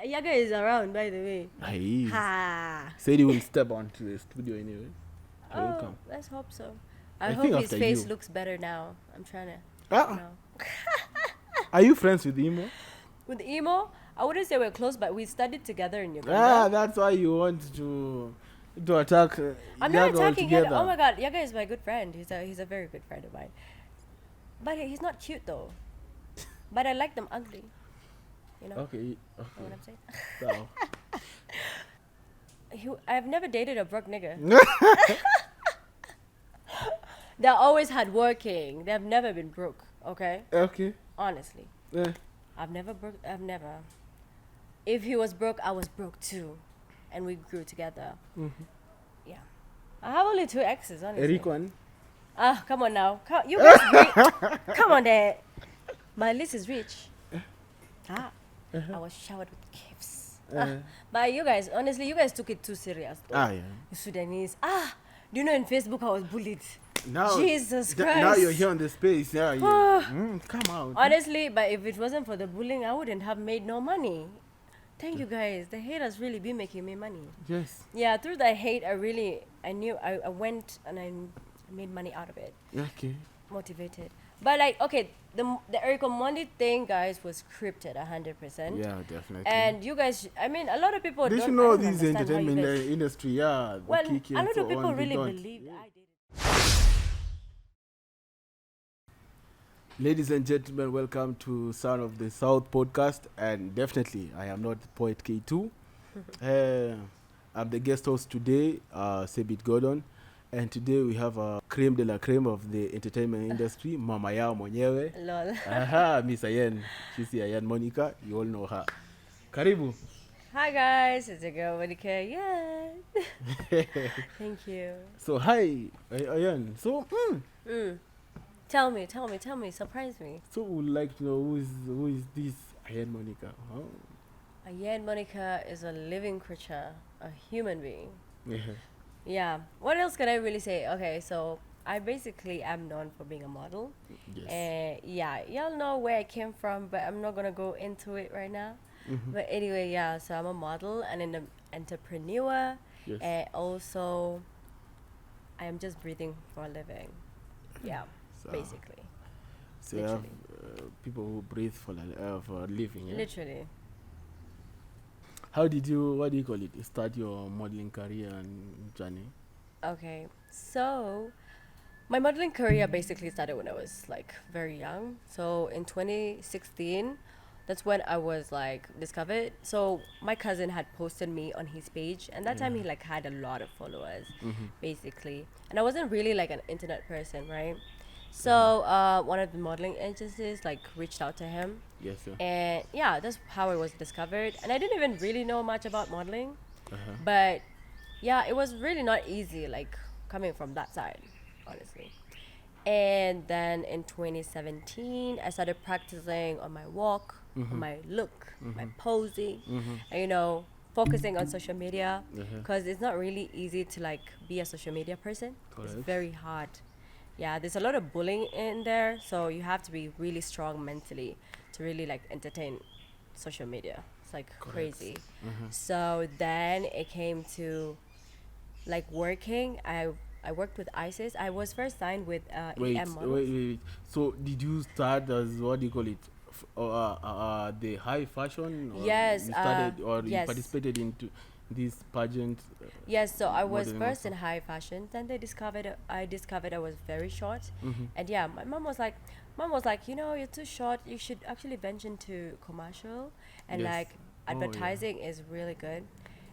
Yaga is around, by the way. He is. Ha. Said he will step onto the studio anyway. He will Oh, come. let's hope so. I I think hope his after face you. looks better now. I'm trying to. Ah, No. are you friends with Imo? With Emo, I wouldn't say we're close, but we studied together in Uganda. Ah, that's why you want to attack I'm not Yaga attacking Yaga. altogether. Oh my god, Yaga is my good friend. He's a very good friend of mine. But he's not cute though. But I like them ugly. You know? Okay. Know what I'm saying? So. I've never dated a broke nigga. They're always hardworking. They've never been broke. Okay. Okay. Honestly, Yeah. I've never. If he was broke, I was broke too, and we grew together. Mm-hmm. Yeah. I have only 2 exes, honestly. Erikwan. Ah, come on now. You guys come on there. My list is rich. I was showered with gifts. But you guys, honestly, you guys took it too serious. Though. Ah, yeah. You Sudanese. Do you know in Facebook I was bullied? Now, Jesus Christ. Now you're here on the space. Yeah. Come out. Honestly, but if it wasn't for the bullying, I wouldn't have made no money. Thank you guys. The hate has really been making me money. Yes. Yeah, through the hate, I went and I made money out of it. Okay. Motivated. But like, okay, the Omondi thing, guys, was scripted 100%. Yeah, definitely. And you guys, I mean, a lot of people They don't should know I don't this understand how you entertainment guys- industry. Yeah. the Well, kick a and lot so of people on, they really don't. believed I did it. Ladies and gentlemen, welcome to Son of the South podcast. And definitely, I am not Poet K2. I'm the guest host today, Sebit Gordon. And today we have a creme de la creme of the entertainment industry, Mama Yao Mwenyewe. Lol. Miss Ayen. She's the Ayen Monica. You all know her. Karibu. Hi guys, it's your girl Monica. Yeah. Thank you. So, hi, Ayen. So, Tell me, surprise me. so we would like to know who is this Ayen Monica? Oh. Ayen Monica is a living creature, a human being. Yeah. Yeah. What else can I really say? Okay, so I basically am known for being a model. Yes. Yeah, y'all know where I came from, but I'm not gonna go into it right now. Mhm. But anyway, yeah, so I'm a model and an entrepreneur, Yes. and also I am just breathing for a living. Yeah, So, basically. So you have Literally. people who breathe for a living. Yeah? Literally. How did you, what do you call it, start your modeling career and journey? Okay, so my modeling career basically started when I was like very young. So in 2016, that's when I was like discovered. So my cousin had posted me on his page, and that time he like had a lot of followers, basically. And I wasn't really like an internet person, right? So one of the modeling agencies like reached out to him, Yes, sir. and yeah, that's how I was discovered. And I didn't even really know much about modeling, Uh-huh. but yeah, it was really not easy, like coming from that side, honestly. And then in 2017, I started practicing on my walk, on my look, my posing, and focusing on social media, because it's not really easy to like be a social media person. It's Correct. very hard. Yeah, there's a lot of bullying in there, so you have to be really strong mentally to really like entertain social media. It's like crazy. So then it came to like working. I worked with ISIS. I was first signed with Wait, EM models. wait. So did you start as, what do you call it, the high fashion? Or Yes, You started or you yes. participated into this pageant? Yes, so I was modeling first also? in high fashion. Then I discovered I was very short, and yeah, my mom was like, you're too short. You should actually venture into commercial, and Yes. like Oh, yeah. advertising is really good,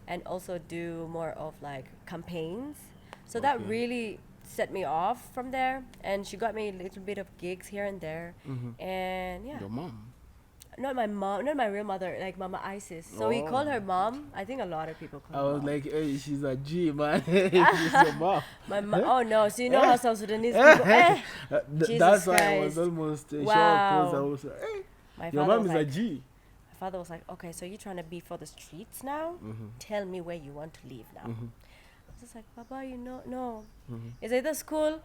and also do more of like campaigns. So that Okay. really set me off from there, and she got me a little bit of gigs here and there, and yeah. Your mom? Not my mom, not my real mother, like Mama Isis. So we call her Oh. mom. I think a lot of people call I her was mom. like, hey, she's a G, man. She's your mom. Oh no, so you know how South Sudanese people. Jesus That's why I was Christ. almost shocked, Wow. because I was like, hey, My your father mom was is a like, G. my father was like, okay, so you're trying to be for the streets now? Tell me where you want to live now. I was just like, Papa, no. It's either school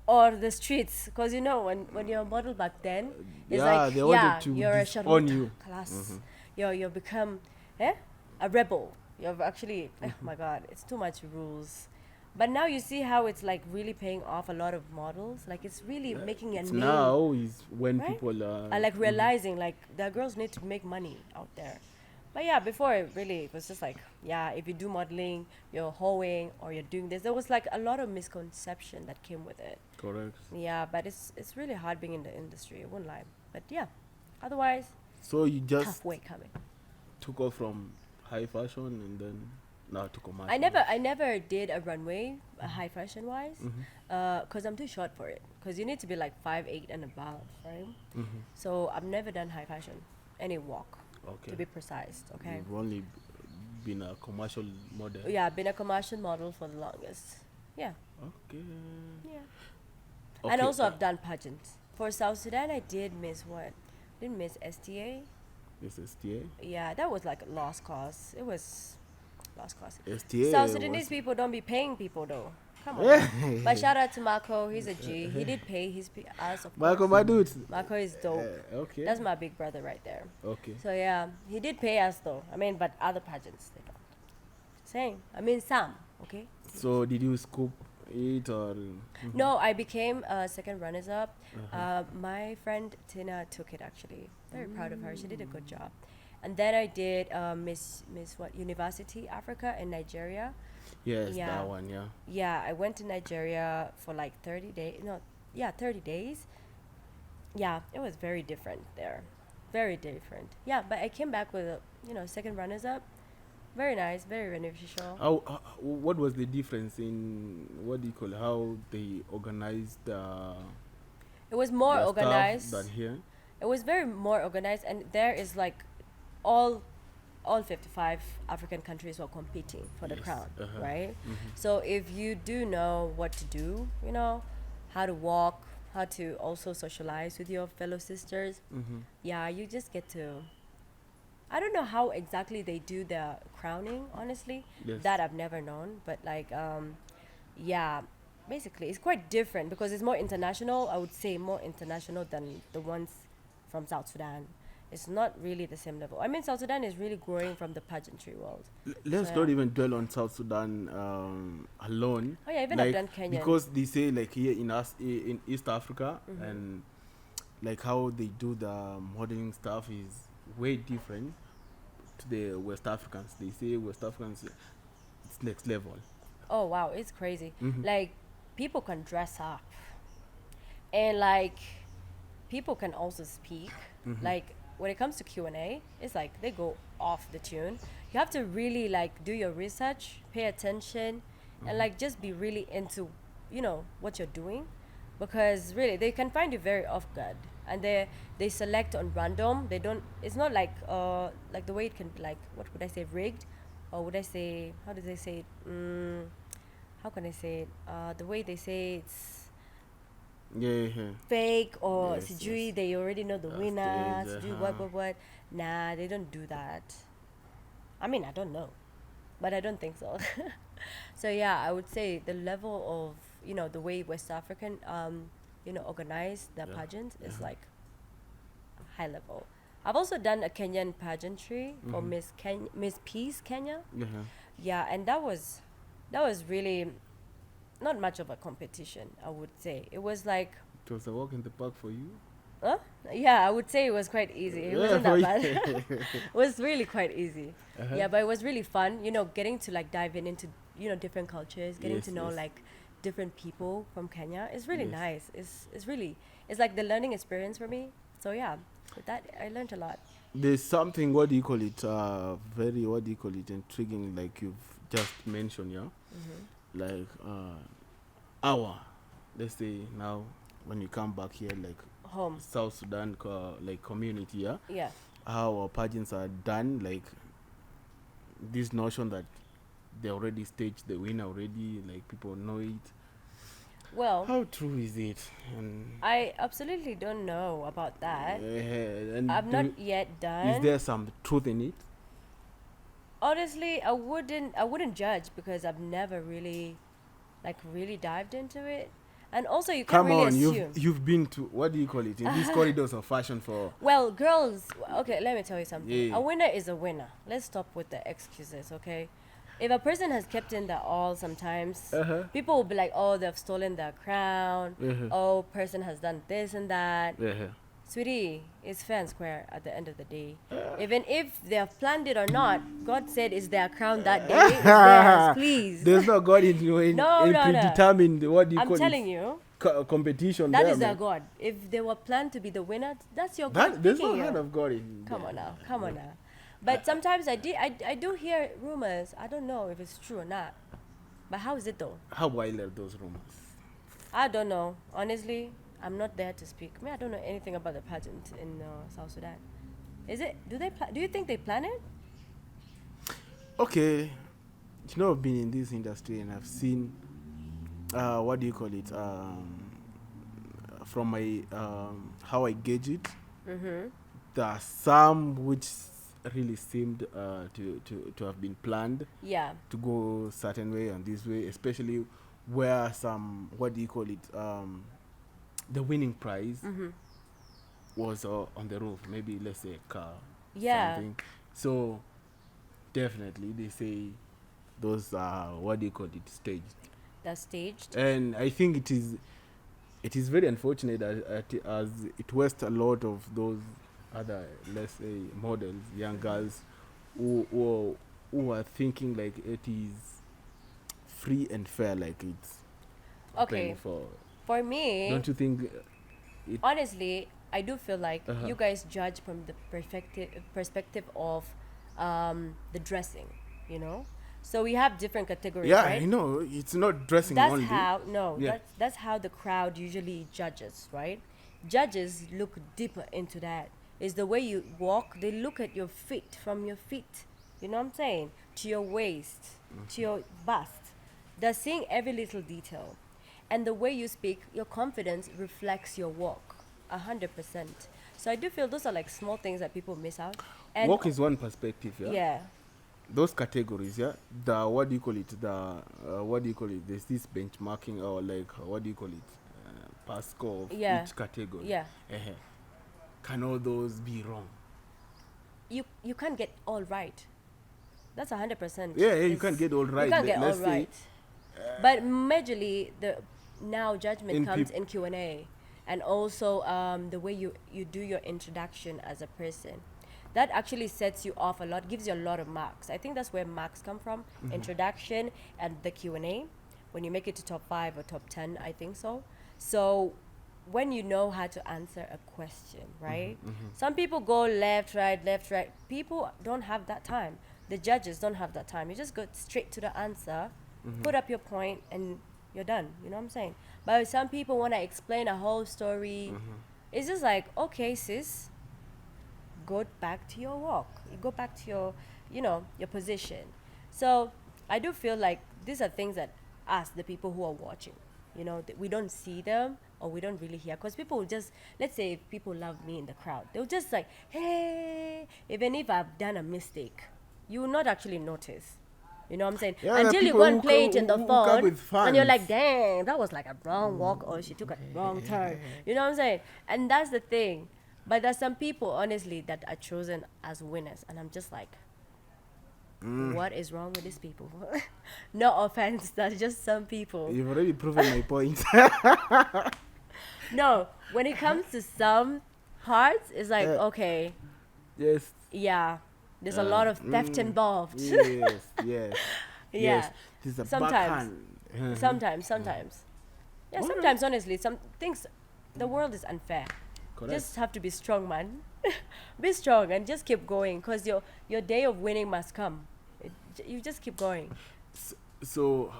or the streets, because when you're a model back then, it's Yeah, like they wanted to you're a disown Charlotte you. class. You become Eh? A rebel. You're actually, oh my God, it's too much rules. But now you see how it's like really paying off a lot of models. Like it's really making a It's name, now is when right? people are. I like realizing like the girls need to make money out there. But yeah, before it was just like, yeah, if you do modeling, you're hoeing or you're doing this. There was like a lot of misconception that came with it. Correct. Yeah, but it's really hard being in the industry. I won't lie. But yeah, otherwise, So you just tough way coming. took off from high fashion and then now to commercial. I never did a runway, high fashion wise, Mm-hmm. cause I'm too short for it. Cause you need to be like 5'8" and above, right? Mm-hmm. So I've never done high fashion, any walk, Okay. to be precise. Okay. You've only been a commercial model. Yeah, I've been a commercial model for the longest. Yeah, Okay. yeah. And Okay. also I've done pageants. For South Sudan, I did miss what? Didn't miss STA. This is STA. Yeah, that was like a lost cause. It was lost cause. STA South was. Sudanese people don't be paying people though. Come on. But shout out to Marco. He's a G. He did pay his us, of Michael, course. my dude. Marco is dope. Okay. That's my big brother right there. Okay. So yeah, he did pay us though. I mean, but other pageants they don't. Same. I mean, some. Okay. So did you scoop it or? No, I became a second runners-up. Uh-huh. My friend Tina took it actually. Very proud of her. She did a good job. And then I did Miss what University Africa in Nigeria. Yes, Yeah. that one. Yeah. Yeah, I went to Nigeria for like 30 days. No, yeah, 30 days. Yeah, it was very different there. Very different. Yeah, but I came back with a, second runners up. Very nice, very beneficial. What was the difference in what do you call it, how they organized It was more their organized. stuff than here? It was very more organized, and there is like all all 55 African countries were competing for the Yes, crown, uh-huh. right? Mhm. So if you do know what to do, how to walk, how to also socialize with your fellow sisters, Mhm. yeah, you just get to. I don't know how exactly they do the crowning, honestly. Yes. That I've never known, but like, yeah, basically it's quite different because it's more international. I would say more international than the ones from South Sudan. It's not really the same level. I mean, South Sudan is really growing from the pageantry world. Let's So, not yeah. even dwell on South Sudan alone. Oh yeah, even I've Like done Kenyan. because they say like here in us in East Africa Mhm. and like how they do the modeling stuff is way different to the West Africans. They say West Africans it's next level. Oh wow, it's crazy. Mhm. Like people can dress up, and like people can also speak. Mhm. Like when it comes to Q&A, it's like they go off the tune. You have to really like do your research, pay attention, and like just be really into what you're doing, because really they can find you very off guard, and they select on random. They don't. It's not like the way it can be like, what would I say, rigged, or would I say, how do they say it? How can I say it? The way they say it's Yeah. fake or Yes, sijui, yes. they already know the winner, Stage, sijui uh-huh. what. Nah, they don't do that. I mean, I don't know, but I don't think so. So yeah, I would say the level of the way West African organize their Yeah. pageants is Uh-huh. like high level. I've also done a Kenyan pageantry for Mhm. Miss Peace Kenya. Yeah. Yeah, and that was really not much of a competition, I would say. It was like, It was a walk in the park for you. huh? Yeah, I would say it was quite easy. It wasn't for that you. bad. It was really quite easy. Uh-huh. Yeah, but it was really fun, getting to like dive into, different cultures, getting Yes, to know yes. like different people from Kenya. It's really Yes. nice. It's like the learning experience for me. So yeah, with that I learned a lot. There's something, what do you call it? Very, what do you call it? Intriguing, like you've just mentioned, yeah. Hmm. Like our, let's say now when you come back here, like Home. South Sudan, like community, yeah. Yeah. How our pageants are done, like this notion that they already staged the winner already, like people know it. Well, How true is it? And I absolutely don't know about that. and I've not yet done. is there some truth in it? Honestly, I wouldn't judge because I've never really dived into it. And also, you can't Come really on, assume. you've been to, what do you call it, in these corridors of fashion for, Well, girls, okay, let me tell you something. yeah. A winner is a winner. Let's stop with the excuses, okay? If a person has kept in their all, sometimes Uh-huh. people will be like, oh, they've stolen their crown. Uh-huh. Oh, person has done this and that. Uh-huh. Sweetie, it's fair and square at the end of the day. Even if they have planned it or not, God said it's their crown that day. It's theirs, please. There's no God No, in no, no. predetermined, what do you I'm call telling it, you, competition that there, is their man. God. If they were planned to be the winner, that's your God That, there's picking no you. hand of God in Come there. on now, come on now. But sometimes I do hear rumors. I don't know if it's true or not. But how is it though? How wild are those rumors? I don't know. Honestly, I'm not there to speak. I don't know anything about the pageant in South Sudan. Is it? Do you think they plan it? Okay, I've been in this industry and I've seen, what do you call it, from my, how I gauge it, there are some which really seemed to have been planned Yeah. to go certain way and this way, especially where some, what do you call it, the winning prize was on the roof, maybe let's say a car, Yeah. something. So definitely they say those are, what do you call it, staged. That's staged. And I think it is very unfortunate that as it wastes a lot of those other, let's say, models, young girls who are thinking like it is free and fair, like it's Okay. open for. For me, Don't you think? honestly, I do feel like Uh-huh. you guys judge from the perspective of the dressing, you know. So we have different categories, Yeah, right? I know it's not dressing That's only. how no, Yeah. that's how the crowd usually judges, right? Judges look deeper into that. Is the way you walk. They look at your feet, from your feet. You know what I'm saying? To your waist, to your bust. They're seeing every little detail, and the way you speak, your confidence reflects your walk, 100%. So I do feel those are like small things that people miss out. And Walk is one perspective, yeah. yeah, Those categories, yeah. The, what do you call it? The, what do you call it? There's this benchmarking, or like, what do you call it? Pass score of Yeah. each category. yeah. Can all those be wrong? You can't get all right. That's 100%. Yeah, you can't get all right. You can't get all Let's say, right. But majorly, the now judgment In comes peop- in Q&A, and also the way you do your introduction as a person. That actually sets you off a lot, gives you a lot of marks. I think that's where marks come from: introduction and the Q&A. When you make it to top 5 or top 10, I think so. So when you know how to answer a question, right? Some people go left, right, left, right. People don't have that time. The judges don't have that time. You just go straight to the answer, put up your point, and you're done. You know what I'm saying? But some people want to explain a whole story. It's just like, okay, sis, go back to your walk. You go back to your, your position. So I do feel like these are things that us, the people who are watching, we don't see them or we don't really hear. Because people will just, let's say if people love me in the crowd, they'll just like, hey, even if I've done a mistake, you will not actually notice. You know what I'm saying? Yeah, there are Until you people go and who play come- it in the who come phone, with and you're fans. like, dang, that was like a wrong walk, or she took a wrong turn. You know what I'm saying? And that's the thing. But there's some people, honestly, that are chosen as winners, and I'm just like, what is wrong with these people? No offense, that's just some people. You've already proven my point. No, when it comes to some parts, it's like, Uh, okay, Yes. yeah, there's a lot of theft involved. Yes, yes. Yeah. Yes. This is a Sometimes. backhand. Sometimes. Yeah, Alright. sometimes, honestly, some things, the world is unfair. Correct. Just have to be strong, man. Be strong and just keep going, because your day of winning must come. You just keep going. So,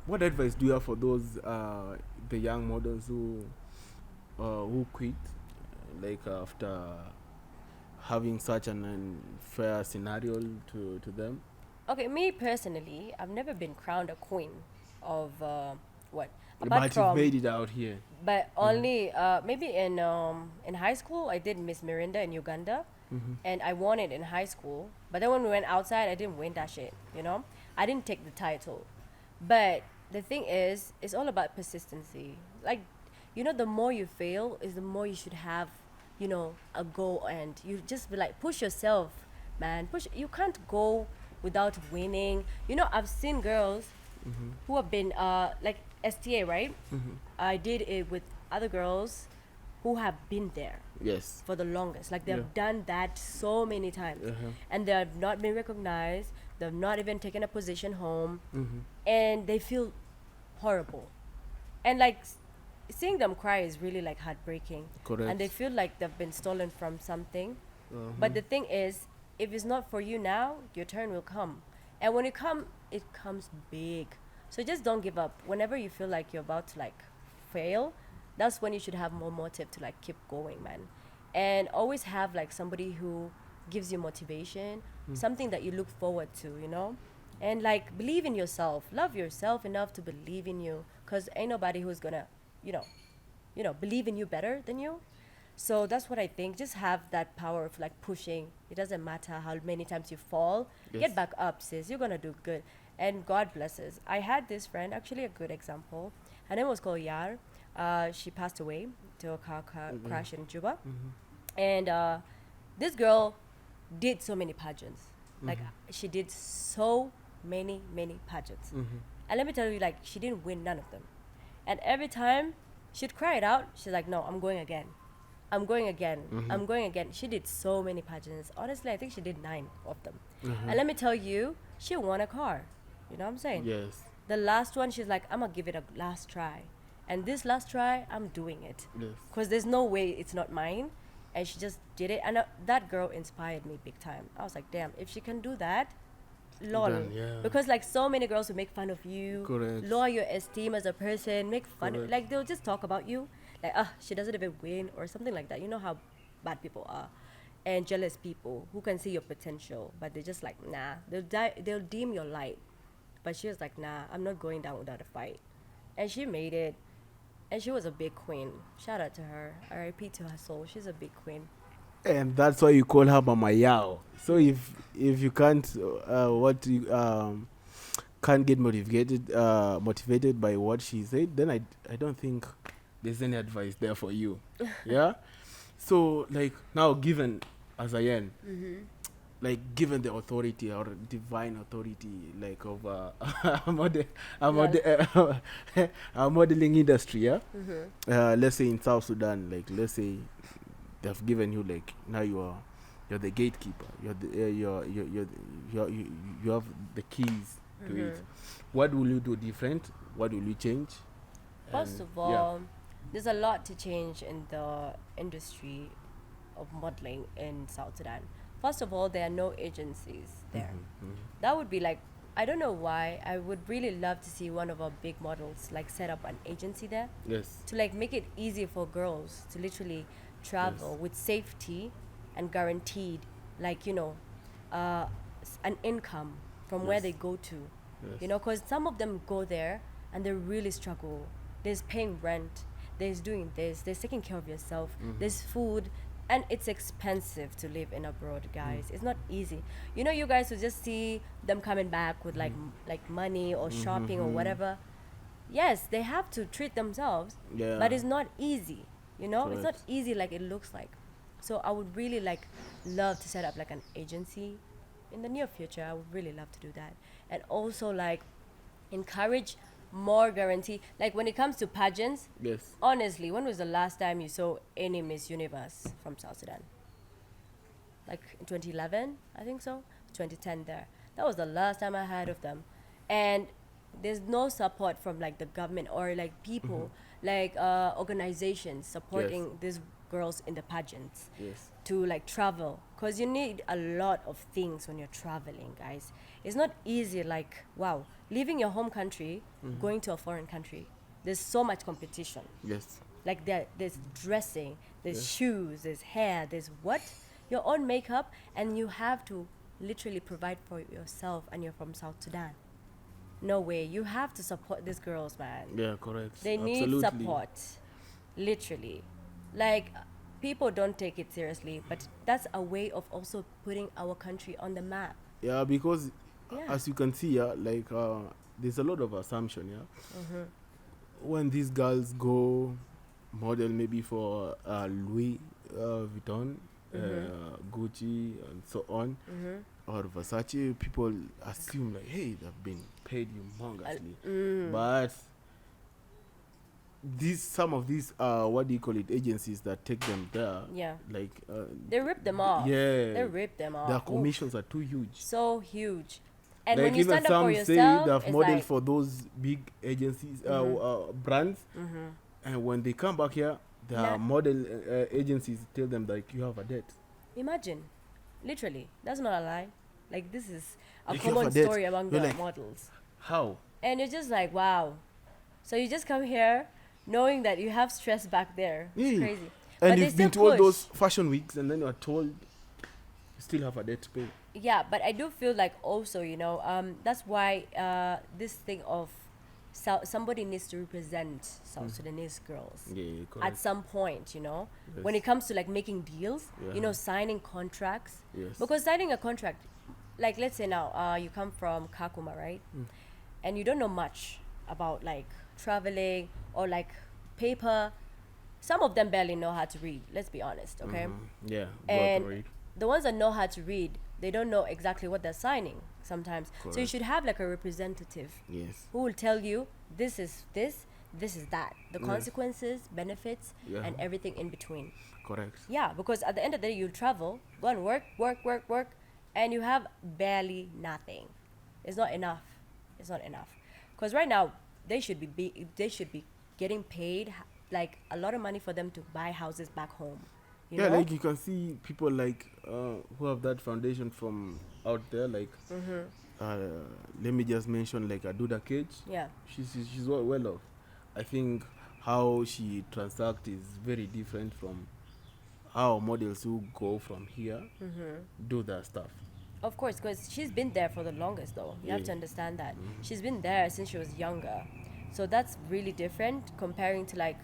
what advice do you have for those the young models who quit, like after having such an unfair scenario to them? Okay, me personally, I've never been crowned a queen of what? But you've made it out here. But only maybe in high school I did Miss Mirinda in Uganda, and I won it in high school. But then when we went outside, I didn't win that shit. I didn't take the title. But the thing is, it's all about persistency. Like, the more you fail is the more you should have, a goal, and you just be like, push yourself, man. Push. You can't go without winning. I've seen girls who have been like STA, right? I did it with other girls who have been there Yes. for the longest. Like, Yeah. they've done that so many times, and they have not been recognized. They've not even taken a position home, and they feel horrible. And like, seeing them cry is really like heartbreaking. And they Correct. feel like they've been stolen from something. But Uh-huh. the thing is, if it's not for you now, your turn will come. And when it comes big. So just don't give up. Whenever you feel like you're about to like fail, that's when you should have more motive to like keep going, man. And always have like somebody who gives you motivation, something that you look forward to. And like, believe in yourself. Love yourself enough to believe in you, cuz ain't nobody who's going to, you know, believe in you better than you. So that's what I think. Just have that power of like pushing. It doesn't matter how many times you fall. Yes. Get back up, sis. You're gonna do good. And God blesses. I had this friend, actually a good example. Her name was called Yar. She passed away to a car crash in Juba. And this girl did so many pageants. Like, she did so many pageants. And let me tell you, like, she didn't win none of them. And every time she'd cry it out, she's like, no, I'm going again. I'm going again. I'm going again. She did so many pageants. Honestly, I think she did 9 of them. And let me tell you, she won a car. You know what I'm saying? Yes. The last one, she's like, I'm going to give it a last try. And this last try, I'm doing it. Yes. Because there's no way it's not mine. And she just did it. And that girl inspired me big time. I was like, damn, if she can do that, lol. Done, yeah. Because like, so many girls will make fun of you, Correct. lower your esteem as a person, make fun Correct. like, they'll just talk about you, like, she doesn't even win or something like that. You know how bad people are, and jealous people who can see your potential, but they're just like, nah. They'll dim your light. But she was like, nah, I'm not going down without a fight. And she made it. And she was a big queen. Shout out to her. R.I.P. to her soul. She's a big queen. And that's why you call her Mama Yao. So if you can't what you can't get motivated by what she said, then I don't think there's any advice there for you. Yeah. So like, now, given as Ayen, like, given the authority or divine authority, like, of a modeling industry, yeah. Let's say in South Sudan, like, let's say they've given you, like, now you're the gatekeeper. You have the keys to it. What will you do different? What will you change? First And of all, there's a lot to change in the industry of modeling in South Sudan. First of all, there are no agencies there. That would be like, I don't know why. I would really love to see one of our big models like set up an agency there yes, to like make it easy for girls to literally travel with safety and guaranteed, like, an income from where Yes. they go to. Yes. Because some of them go there and they really struggle. There's paying rent, there's doing this, there's taking care of yourself, there's food, and it's expensive to live in abroad, guys. It's not easy. You guys will just see them coming back with like money or shopping or whatever. Yes, they have to treat themselves, Yeah. but it's not easy. It's not Correct. easy like it looks like. So I would really like love to set up like an agency in the near future. I would really love to do that, and also like encourage more guarantee. Like when it comes to pageants, Yes. honestly, when was the last time you saw any Miss Universe from South Sudan? Like in 2011, I think so. 2010 there. That was the last time I heard of them. And there's no support from like the government or like people, like organizations supporting these girls in the pageants Yes. to like travel, because you need a lot of things when you're traveling, guys. It's not easy, like, wow, leaving your home country, going to a foreign country. There's so much competition. Yes. Like there's dressing, there's Yes. shoes, there's hair, there's what? Your own makeup, and you have to literally provide for yourself, and you're from South Sudan. No way. You have to support these girls, man. Yeah. Correct. They need Absolutely. support. Literally. Like, people don't take it seriously, but that's a way of also putting our country on the map. Yeah, because Yeah. as you can see, yeah, like there's a lot of assumption, yeah. When these girls go model maybe for Louis Vuitton, Gucci, and so on, or Versace, people assume like, hey, they've been paid humongously. But some of these what do you call it, agencies that take them there, Yeah. like They rip them off. yeah, They rip them off. their commissions are too huge. So huge. And Like when you even stand up for some say yourself, they've it's modeled like, for those big agencies, brands, and when they come back here, the model agencies tell them like, you have a debt. imagine, literally, that's not a lie. Like, this is a Like, you have common a debt. story among You're the like, models. how? And you're just like, wow. So you just come here knowing that you have stress back there. It's Yeah. crazy. And But they you've been to still all push. those fashion weeks, and then you're told you still have a debt to pay. Yeah, but I do feel like also, that's why this thing of somebody needs to represent South Sudanese girls Yeah, at correct. some point, Yes. when it comes to like making deals, Yeah. signing contracts. Yes. Because signing a contract, like let's say now, you come from Kakuma, right? And you don't know much about like traveling or like paper. Some of them barely know how to read, let's be honest, okay? Yeah, And got to read. the ones that know how to read, they don't know exactly what they're signing sometimes. So you Correct. should have like a representative Yes. who will tell you this is this, this is that, the consequences, benefits, Yeah. and everything in between. Correct. Yeah, because at the end of the day, you'll travel, go and work, and you have barely nothing. It's not enough. It's not enough. Because right now, they should be getting paid like a lot of money for them to buy houses back home. You Yeah, know? like you can see people like who have that foundation from out there. Like, let me just mention like Aduda Cage. Yeah. She's well off. I think how she transacts is very different from how models who go from here do their stuff. Of course, because she's been there for the longest, though. You have to Yeah. understand that. She's been there since she was younger. So that's really different comparing to like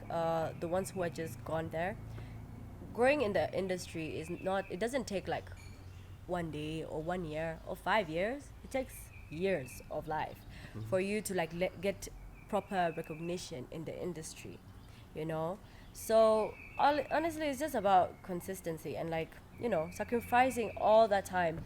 the ones who had just gone there. Growing in the industry it doesn't take like 1 day or 1 year or 5 years. It takes years of life for you to like get proper recognition in the industry, So honestly, it's just about consistency and like, sacrificing all that time,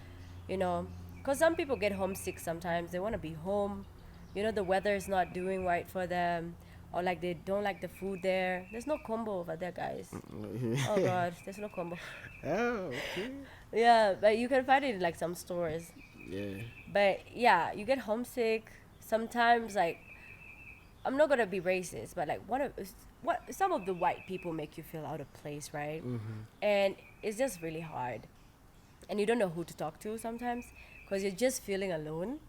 because some people get homesick sometimes. They want to be home, the weather is not doing right for them, or like they don't like the food there. There's no combo over there, guys. Oh god, there's no combo. Oh, okay. Yeah, but you can find it in like some stores. Yeah. But yeah, you get homesick sometimes. Like, I'm not gonna be racist, but like what some of the white people make you feel out of place, right? And it's just really hard, and you don't know who to talk to sometimes because you're just feeling alone.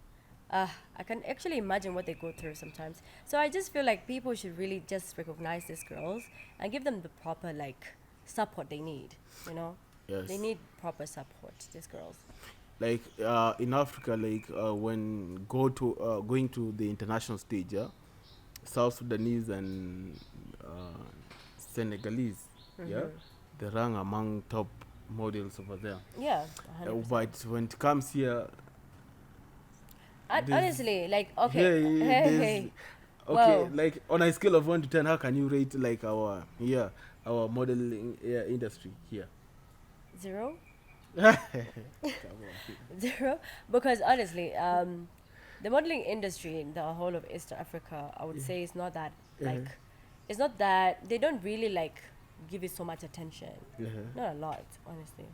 I can actually imagine what they go through sometimes. So I just feel like people should really just recognize these girls and give them the proper like support they need. Yes. They need proper support. These girls. Like in Africa, like when going to the international stage, yeah, South Sudanese and Senegalese, yeah, they rank among top models over there. Yeah, 100%. But when it comes here, Honestly, like, okay, yeah, hey, there's- hey, okay, Whoa. like on a scale of 1 to 10, how can you rate like our modeling industry here? 0, Come on. 0, because honestly, the modeling industry in the whole of East Africa, I would say, is not that like, it's not that they don't really like give it so much attention. Not a lot, honestly.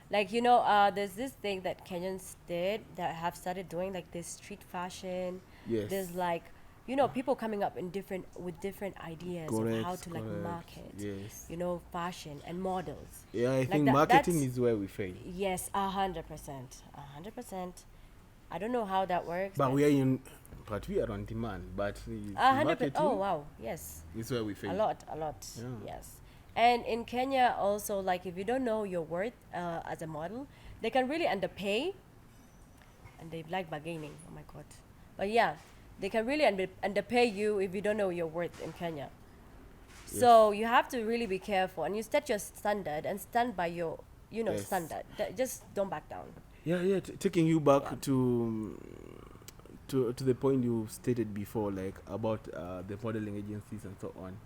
Like, there's this thing that Kenyans did that have started doing like this street fashion. Yes. There's like, people coming up with different ideas of how to like market, Yes. fashion and models. Yeah, I Like think marketing that's- is where we fail. Yes, 100%, 100%. I don't know how that works. But we are on demand. But 100%. marketing Oh wow, yes. is where we fail. A lot, Yeah. yes. And in Kenya also, like, if you don't know your worth as a model, they can really underpay, and they like bargaining. Oh my god! But yeah, they can really underpay you if you don't know your worth in Kenya. So you have to really be careful, and you set your standard and stand by your, Yes. standard. Just don't back down. Yeah, taking you back Yeah. to the point you stated before, like about the modeling agencies and so on.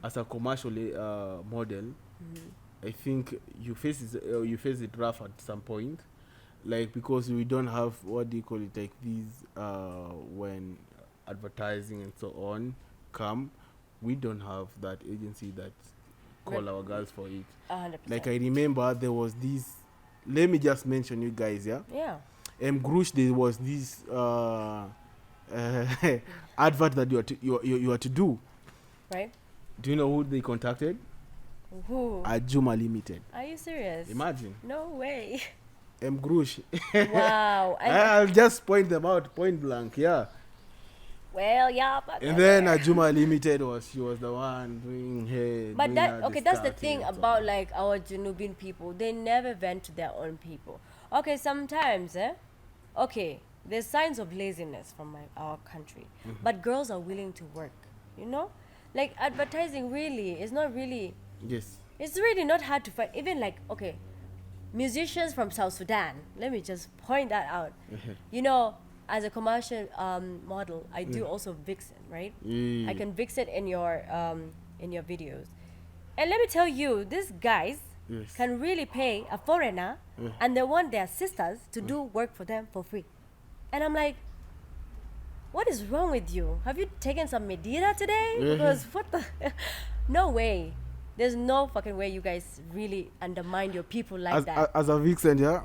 As a commercial model, I think you face it rough at some point, like because we don't have, what do you call it, like these when advertising and so on come, we don't have that agency that call our girls for it. 100%. Like I remember there was this. Let me just mention you guys, yeah. Yeah. Grush, there was this advert that you are to do. Right? Do you know who they contacted? Who? Ajuma Limited. Are you serious? Imagine. No way. Grush. Wow. I'll just point them out, point blank, yeah. Well, yeah, but And then Ajuma Limited she was the one doing her. but doing that her okay, that's the discarding thing and so about on. like our Junubin people. They never vent to their own people. Okay, sometimes, okay, there's signs of laziness from our country, but girls are willing to work. You know, like advertising really is not really. Yes. It's really not hard to find. Even like okay, musicians from South Sudan. Let me just point that out. You know, as a commercial model, I do also vixen, right? Yeah. I can vixen in your videos, and let me tell you, these guys Yes. can really pay a foreigner, and they want their sisters to do work for them for free, and I'm like, what is wrong with you? Have you taken some Medina today? Because what the, no way. There's no fucking way you guys really undermine your people like that. As a vixen, yeah,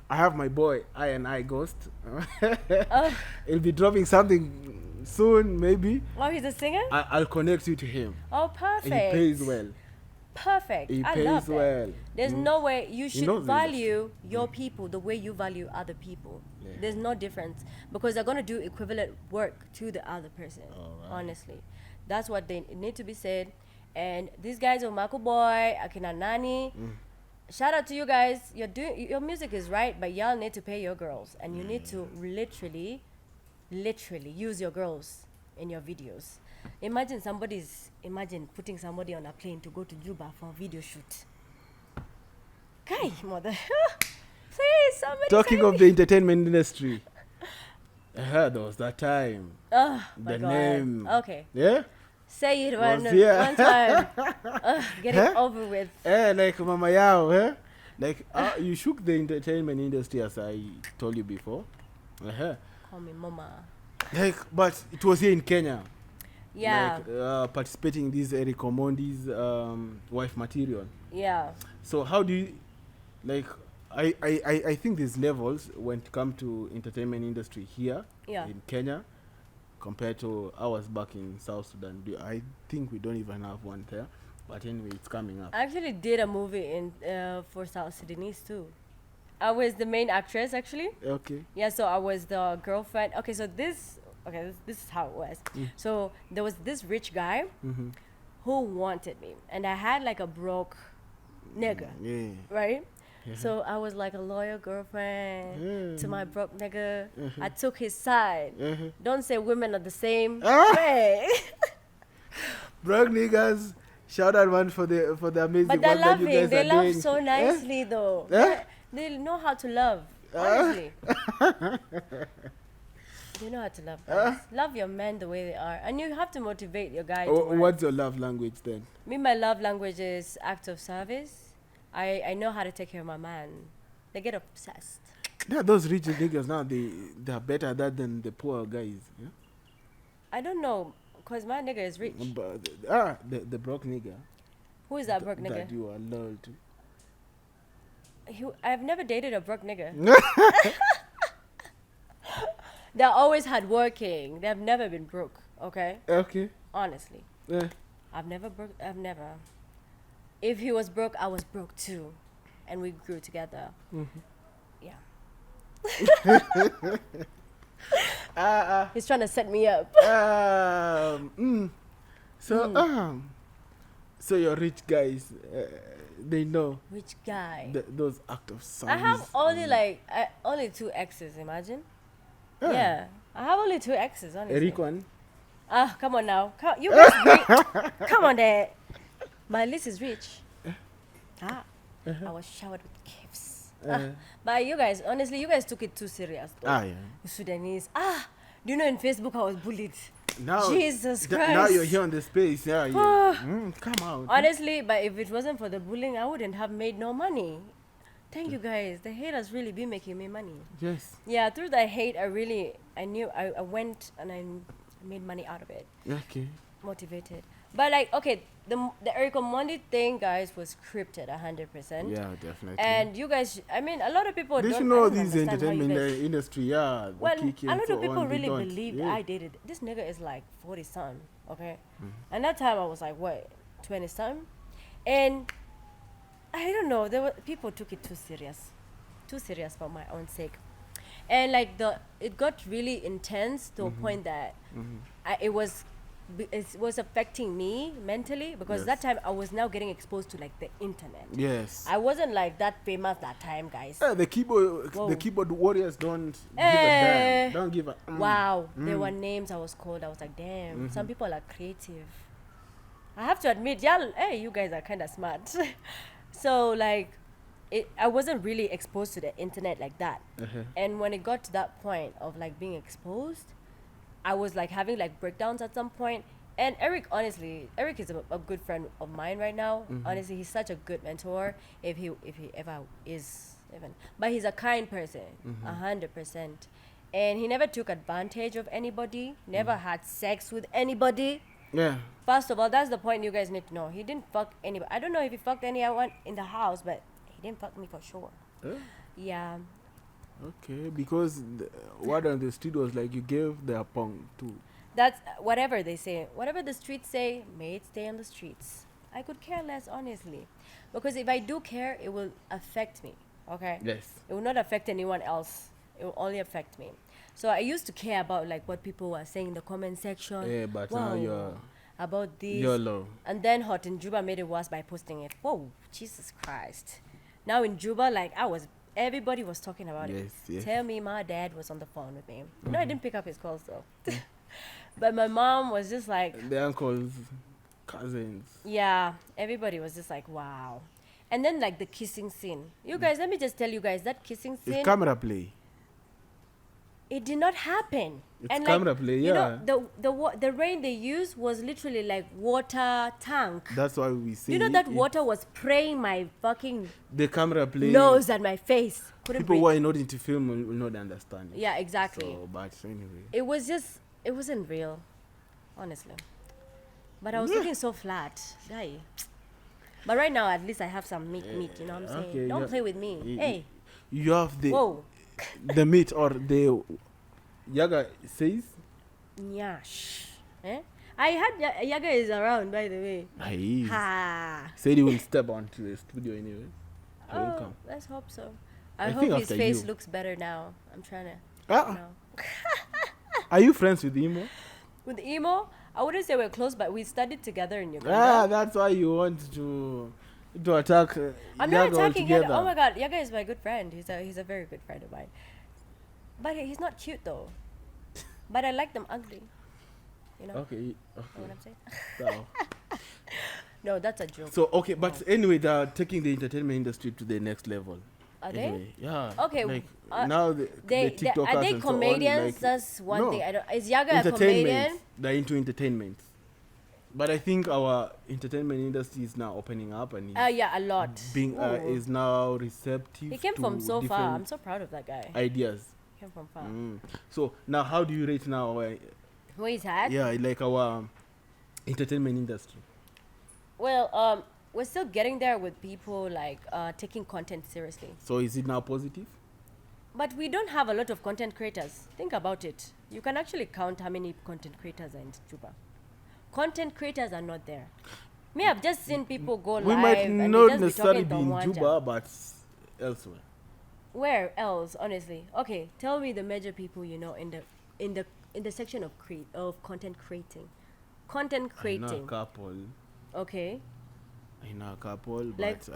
I have my boy Ayen Ghost. He'll be dropping something soon, maybe. Oh, he's a singer? I'll connect you to him. Oh, perfect. He pays well. Perfect. He I pays love that. well. There's no way you should knows the value your people the way you value other people. Yeah. There's no difference because they're gonna do equivalent work to the other person. Alright. Honestly, that's what they need to be said. And these guys are Mako Boy, Akina Nani. Shout out to you guys. Your music is right, but y'all need to pay your girls, and you need to literally use your girls in your videos. Imagine putting somebody on a plane to go to Juba for a video shoot. Kai, mother. Please, somebody. Talking save of me. the entertainment industry, there was that time. Oh, my The God. name. Okay. Yeah? Say it one yeah. time. Get it Huh? over with. Like Mama Yao, Like, you shook the entertainment industry, as I told you before. Call me mama. Like, but it was here in Kenya. Yeah. Like, participating in this Eric Omondi's wife material. Yeah. So how do you, like, I think there's levels when it comes to entertainment industry here Yeah. in Kenya compared to ours back in South Sudan. I think we don't even have one there. But anyway, it's coming up. I actually did a movie in for South Sudanese too. I was the main actress actually. Okay. Yeah, so I was the girlfriend. Okay, so this is how it was. So there was this rich guy who wanted me, and I had like a broke nigga, Yeah. right? So I was like a loyal girlfriend to my broke nigga. I took his side. Don't say women are the same way. Broke niggas. Shout out one for the amazing But they're work that you loving. guys They are love doing. so nicely though. Eh? They know how to love. Honestly. They know how to love guys. Love your men the way they are. And you have to motivate your guy to work. What's your love language then? Me, my love language is act of service. I know how to take care of my man. They get obsessed. Yeah, those rich niggas now, they are better at that than the poor guys. Yeah? I don't know, because my nigga is rich. But, the broke nigga. Who is that broke nigga? That you are loyal to. I've never dated a broke nigga. They're always hardworking. They've never been broke, okay? Okay. Honestly. Yeah. I've never. If he was broke, I was broke too. And we grew together. Yeah. He's trying to set me up. So your rich guys, they know Which guy? those act of service. I have only 2 exes, imagine. Yeah. I have only 2 exes, honestly. Eric one. Come on now. You guys rich. Come on there. My list is rich. I was showered with gifts. But you guys, honestly, you guys took it too serious. Though. Yeah. You Sudanese. Do you know in Facebook I was bullied? Now, Jesus Christ. now you're here on the space. Yeah, come out. Honestly, but if it wasn't for the bullying, I wouldn't have made no money. Thank you guys. The hate has really been making me money. Yes. Yeah, through the hate, I knew I went and I made money out of it. Okay. Motivated. But like, okay, the Omondi thing, guys, was scripted 100%. Yeah, definitely. And you guys, I mean, a lot of people They don't should know I don't this understand how you entertainment guys- industry. Yeah. the Well, kick a and lot so of people on, they really don't. believed Yeah. I did it. This nigga is like 40 something, okay? And that time I was like, what, 20 something? And I don't know, people took it too serious for my own sake. And like it got really intense to a point that it was affecting me mentally, because Yes. that time I was now getting exposed to like the internet. Yes. I wasn't like that famous that time, guys. Yeah, the Whoa. keyboard warriors don't give a Eh. damn. Don't give a. Wow, there were names I was called. I was like, damn, some people are creative. I have to admit, y'all, hey, you guys are kind of smart. So like, I wasn't really exposed to the internet like that. Uh-huh. And when it got to that point of like being exposed, I was like having like breakdowns at some point. And Eric, honestly, Eric is a good friend of mine right now. Honestly, he's such a good mentor. If he ever is even, but he's a kind person, 100%. And he never took advantage of anybody. Never had sex with anybody. Yeah. First of all, that's the point you guys need to know. He didn't fuck anybody. I don't know if he fucked anyone in the house, but he didn't fuck me for sure. Yeah. Okay, because what on the street was like you gave their pong to. That's whatever they say. Whatever the streets say, may it stay on the streets. I could care less, honestly. Because if I do care, it will affect me. Okay? Yes. It will not affect anyone else. It will only affect me. So I used to care about like what people were saying in the comment section. Yeah, but now you're about this. YOLO. And then Hot in Juba made it worse by posting it. Whoa, Jesus Christ. Now in Juba, like everybody was talking about it. Yes. Tell me my dad was on the phone with me. No, I didn't pick up his calls though. But my mom was just like, The uncles, cousins. yeah, everybody was just like, wow. And then like the kissing scene. You guys, let me just tell you guys, that kissing scene, It's camera play. it did not happen. It's And camera like, play, you yeah. know, the rain they used was literally like water tank. That's why we say. You know that it- water was spraying my fucking The camera play. nose and my face. Couldn't People breathe. who are not into film will not understand. It. Yeah, exactly. So, but anyway. It wasn't real, honestly. But I was looking so flat. Die. But right now, at least I have some meat, you know what I'm saying? Okay, Don't yeah. play with me. Hey, You have the whoa. the meat or the Yaga says. Nyash. Eh? I had Yaga is around, by the way. He Ha. said he will step onto the studio anyway. He will Oh, come. let's hope so. I I hope think his after face you. looks better now. I'm trying to. Ah, No. are you friends with Imo? With Emo, I wouldn't say we're close, but we studied together in Uganda. Ah, that's why you want to attack. I'm not Yaga attacking Yaga. altogether. Oh my god, Yaga is my good friend. He's a very good friend of mine. But he's not cute though. But I like them ugly. You know, Okay. know Okay. what I'm saying? So, No, that's a joke. so okay, but anyway, they're taking the entertainment industry to the next level. Are they? Anyway, yeah. Okay, Like uh, now the They TikTokers are they and so on, comedians? like, That's one no. thing. I don't. Is Yaga a comedian? entertainment. They're into entertainment. But I think our entertainment industry is now opening up and Yeah, a lot. being Ooh. is now receptive. He came to from so far. I'm different so proud of that guy. ideas. He came from far. So now, how do you rate now? Where he's at? Yeah, like our entertainment industry. Well, we're still getting there with people like taking content seriously. So is it now positive? But we don't have a lot of content creators. Think about it. You can actually count how many content creators are in Juba. Content creators are not there. Me, I've just seen people go We live might and they not just be necessarily talking be in to Juba, Mwanja. but elsewhere. Where else, honestly? Okay, tell me the major people you know in the section of content creating. Content I know a creating. couple. Okay. I know a couple, but Like-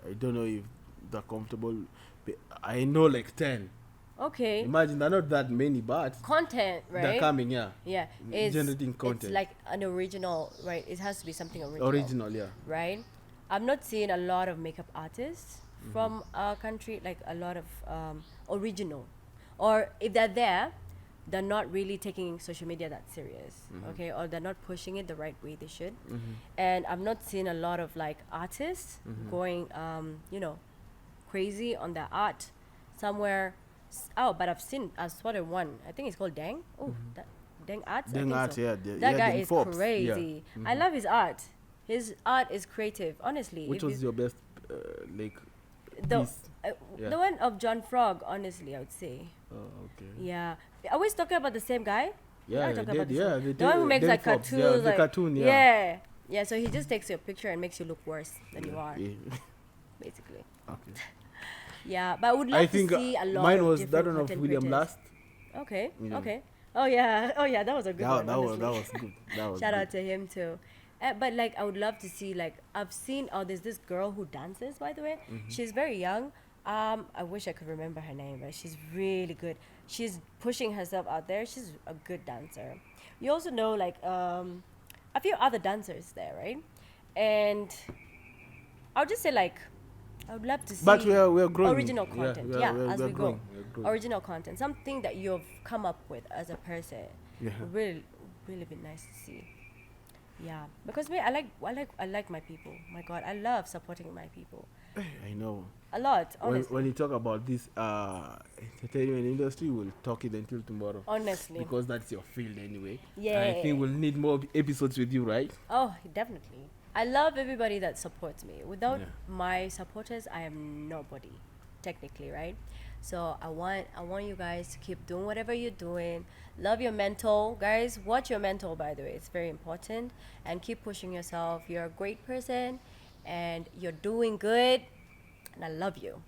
I don't know if they're comfortable. I know like 10. Okay. Imagine they're not that many, but Content, right? they're coming, yeah. Yeah. It's, Generating content. It's like an original, right? It has to be something original. Original, yeah. Right? I've not seen a lot of makeup artists from our country, like a lot of original. Or if they're there, they're not really taking social media that serious, okay, or they're not pushing it the right way they should. And I've not seen a lot of like artists going, crazy on their art somewhere. But I spotted one. I think it's called Dang. Oh, that Dang Arts. I Deng think art, so. yeah, That guy Deng is Forbes, crazy. yeah. I love his art. His art is creative, honestly. Which If was you- your best, like, the piece? Yeah. the one of John Frog, honestly, I would say. Oh, okay. Yeah. Are we talking about the same guy? Yeah, We're they talking about did, the yeah. same. They The one who did- makes Deng like Forbes, cartoons. yeah, the like, cartoon, yeah. Yeah. Yeah, so he just takes your picture and makes you look worse than you are, Yeah. basically. Okay. Yeah, but I would love I think to see a lot mine of was that different one of content William creators. Last. Okay, Yeah. okay. Oh yeah, that was a good one. That was honestly. good. That was Shout good. out to him too. But like, I would love to see like I've seen. Oh, there's this girl who dances. By the way, she's very young. I wish I could remember her name, but she's really good. She's pushing herself out there. She's a good dancer. You also know like a few other dancers there, right? And I'll just say like I would love to see But we are growing. original content. we are- Yeah, we are- as we are we growing. go. We are growing. Original content, something that you've come up with as a person. Yeah. Would really be nice to see. Yeah, because me, I like my people. My God, I love supporting my people I know. a lot. Honestly, When you talk about this entertainment industry, we'll talk it until tomorrow. honestly. Because that's your field anyway. Yeah. I think we'll need more episodes with you, right? Oh, definitely. I love everybody that supports me. Without Yeah. my supporters, I am nobody, technically, right? So I want you guys to keep doing whatever you're doing. Love your mental, guys. Watch your mental, by the way. It's very important, and keep pushing yourself. You're a great person, and you're doing good. And I love you.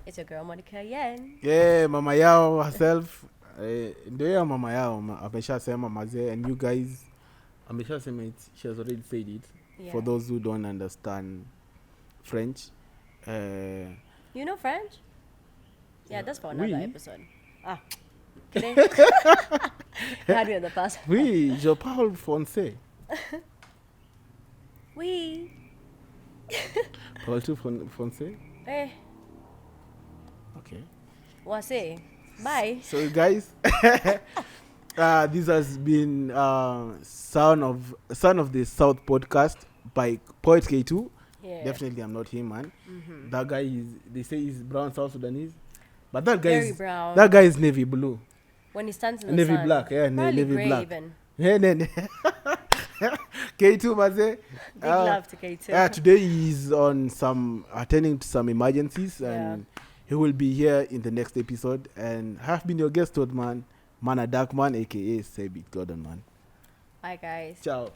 It's your girl Monica Ayen. Yeah, Mama Yao herself. Ndio ya Mama Yao ameshasema mazee, and you guys ameshasema it. She has already said it. Yeah. For those who don't understand French, You know French? Yeah, that's for another Oui. episode. Ah, kidding. Had me in the past. oui, je parle français. Oui. Parles-tu français? Eh, Okay. what's Bye. So guys, this has been Son of the South podcast by Poet K2. Yeah. Definitely, I'm not him, man. That guy is. They say he's brown South Sudanese, but that guy Very is brown. that guy is navy blue. When he stands in the Navy sun. black, yeah, Probably navy grey black. even. Yeah, K2 Maze. Big love to K2. Today he's on attending to some emergencies, and he will be here in the next episode. And have been your guest, man, a dark man, aka Sebit Gordon, man. Bye, guys. Ciao.